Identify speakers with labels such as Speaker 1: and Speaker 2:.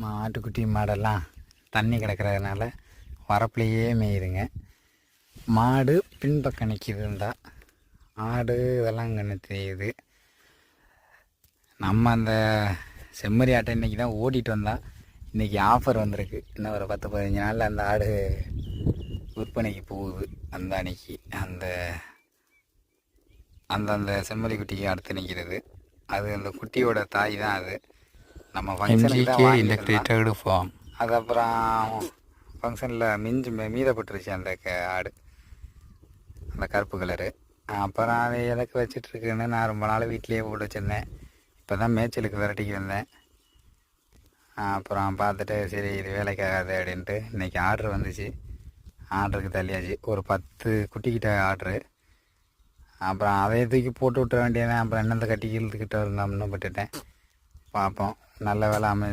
Speaker 1: மாட்டுக்குட்டி மாடெல்லாம் தண்ணி கிடக்கிறதுனால வரப்புலையே மேயுதுங்க. மாடு பின்பக்கம் நிற்கிதுண்டா, ஆடு இதெல்லாம் இங்கே தெரியுது. நம்ம அந்த செம்மறி ஆட்டை இன்றைக்கி தான் ஓட்டிகிட்டு வந்தால் இன்றைக்கி ஆஃபர் வந்திருக்கு. இன்னும் ஒரு 10-15 நாளில் அந்த ஆடு விற்பனைக்கு போகுது. அந்த அன்னைக்கு அந்த செம்மறி குட்டிக்கு அடுத்து நிற்கிறது. அது அந்த குட்டியோட தாய் தான். அது நம்ம ஃபங்க்ஷனுக்கு தான் வாங்கியிருந்தோம். அது அப்புறம் ஃபங்க்ஷனில் மீதப்பட்டுருச்சு அந்த ஆடு, அந்த கருப்பு கலரு. அப்புறம் அதை எதற்கு வச்சிட்ருக்குன்னு நான் ரொம்ப நாள் வீட்லேயே போட்டு வச்சுருந்தேன். இப்போ தான் மேய்ச்சலுக்கு விரட்டிக்கு வந்தேன். அப்புறம் பார்த்துட்டு சரி இது வேலைக்காகாது அப்படின்ட்டு இன்றைக்கி ஆர்டர் வந்துச்சு. ஆர்டருக்கு தள்ளியாச்சு. ஒரு 10 குட்டிக்கிட்ட ஆர்டரு. அப்புறம் அதை தூக்கி போட்டு விட்டுற வேண்டியதான். அப்புறம் என்னத்தை கட்டி இழுத்துக்கிட்ட இருந்தோம்னு பட்டுட்டேன். பார்ப்போம், நல்ல வேலை